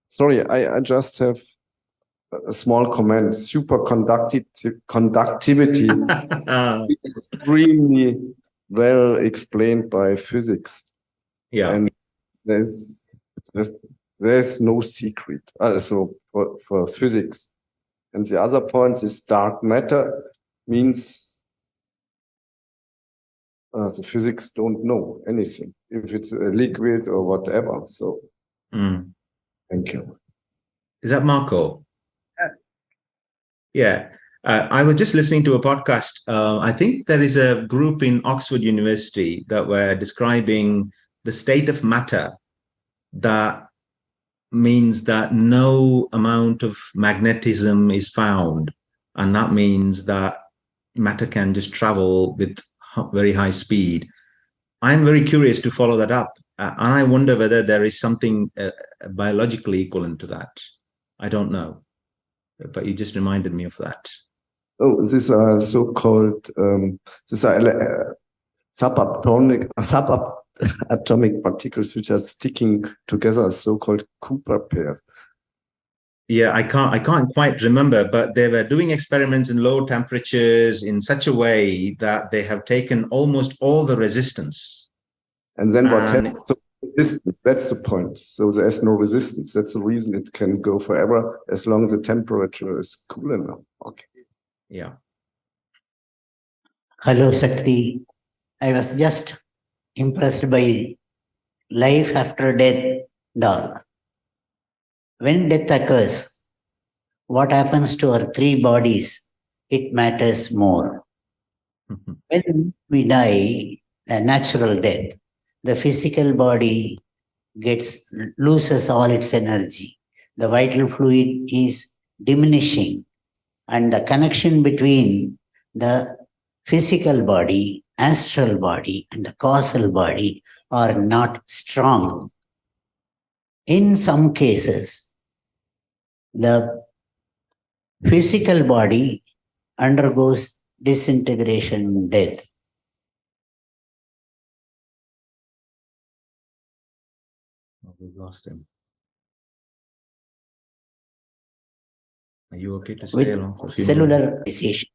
Sorry, I just have a small comment. Conductivity is extremely well explained by physics. Yeah. And there's no secret. So for physics. And the other point is dark matter means the physics don't know anything, if it's a liquid or whatever. So thank you. Is that Marco? Yes. Yeah. I was just listening to a podcast. I think there is a group in Oxford University that were describing the state of matter that means that no amount of magnetism is found. And that means that matter can just travel with very high speed. I'm very curious to follow that up. And I wonder whether there is something biologically equivalent to that. I don't know. But you just reminded me of that. Oh, these are so-called subatomic particles which are sticking together, so-called Cooper pairs. Yeah, I can't quite remember, but they were doing experiments in low temperatures in such a way that they have taken almost all the resistance. And then what happens? So resistance, that's the point. So there's no resistance. That's the reason it can go forever as long as the temperature is cool enough. Okay. Yeah. Hello, Sakti. I was just impressed by life after death, dog. When death occurs, what happens to our three bodies? It matters more. When we die, a natural death, the physical body loses all its energy. The vital fluid is diminishing, and the connection between the physical body, astral body, and the causal body are not strong. In some cases, the physical body undergoes disintegration, death. We've lost him. Are you okay to stay along for a few cellular minutes? organization.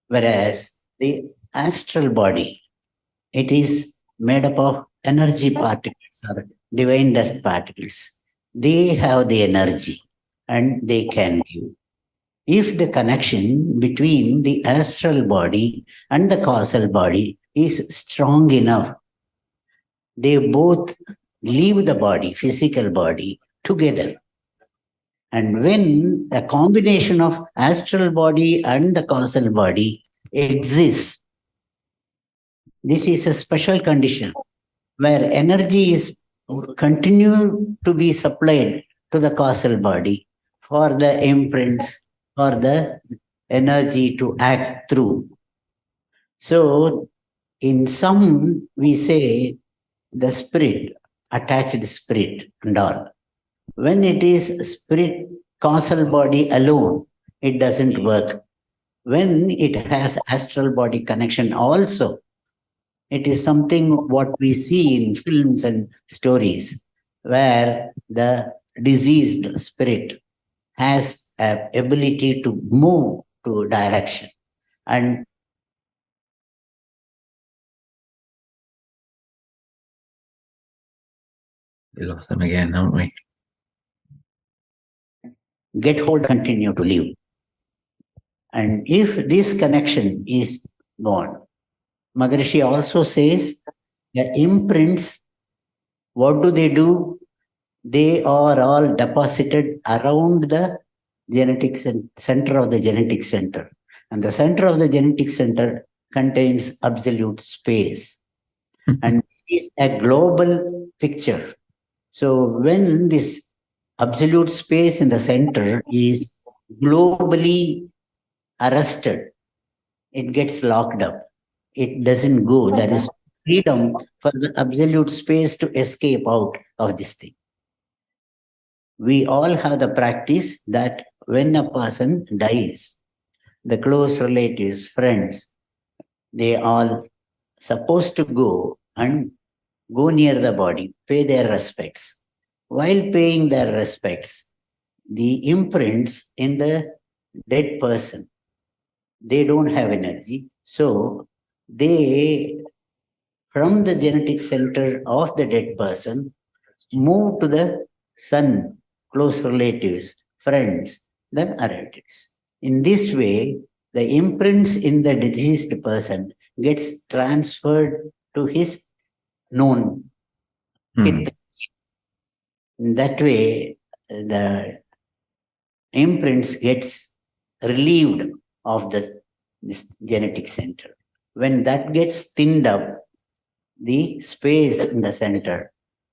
Whereas the astral body, it is made up of energy particles or divine dust particles. They have the energy and they can give. If the connection between the astral body and the causal body is strong enough, they both leave the body, physical body, together. And when a combination of astral body and the causal body exists, this is a special condition where energy is continue to be supplied to the causal body for the imprints, for the energy to act through. So in some, we say the spirit, attached spirit and all. When it is spirit, causal body alone, it doesn't work. When it has astral body connection also, it is something what we see in films and stories where the diseased spirit has an ability to move to direction. And We lost them again, haven't we? get hold, continue to live. And if this connection is gone, Maharishi also says the imprints, what do? They are all deposited around the genetic center of the genetic center. And the center of the genetic center contains absolute space. And this is a global picture. So when this absolute space in the center is globally arrested, it gets locked up. It doesn't go. There is freedom for the absolute space to escape out of this thing. We all have the practice that when a person dies, the close relatives, friends, they all supposed to go and go near the body, pay their respects. While paying their respects, the imprints in the dead person, they don't have energy. So they, from the genetic center of the dead person, move to the son, close relatives, friends, then relatives. In this way, the imprints in the deceased person gets transferred to his known kith. In that way, the imprints gets relieved of this genetic center. When that gets thinned up, the space in the center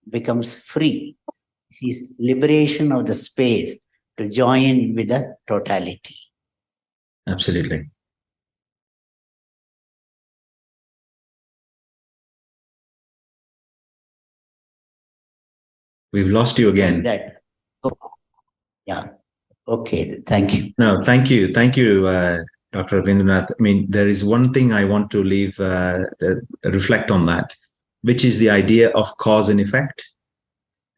becomes free. This is liberation of the space to join with the totality. Absolutely. We've lost you again. Like that. Yeah. Okay. Thank you. No, thank you. Thank you, Dr. Rabindranath. I mean, there is one thing I want to leave, reflect on that, which is the idea of cause and effect.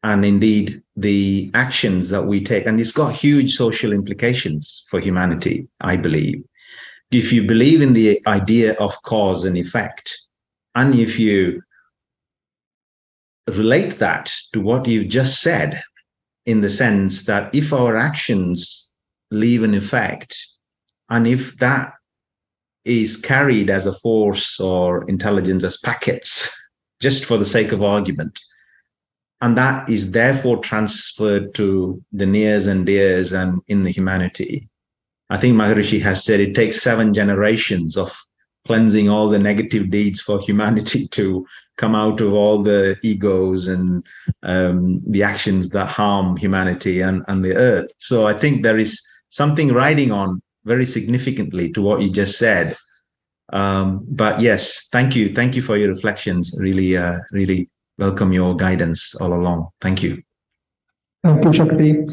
And indeed, the actions that we take, and it's got huge social implications for humanity, I believe. If you believe in the idea of cause and effect, and if you relate that to what you've just said, in the sense that if our actions leave an effect, and if that is carried as a force or intelligence as packets, just for the sake of argument, and that is therefore transferred to the nears and dears and in the humanity, I think Maharishi has said it takes 7 generations of cleansing all the negative deeds for humanity to come out of all the egos and the actions that harm humanity and the earth. So I think there is something riding on very significantly to what you just said. But yes, thank you. Thank you for your reflections. Really, really welcome your guidance all along. Thank you. Thank you, Shakti.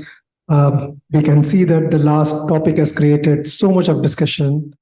We can see that the last topic has created so much of discussion.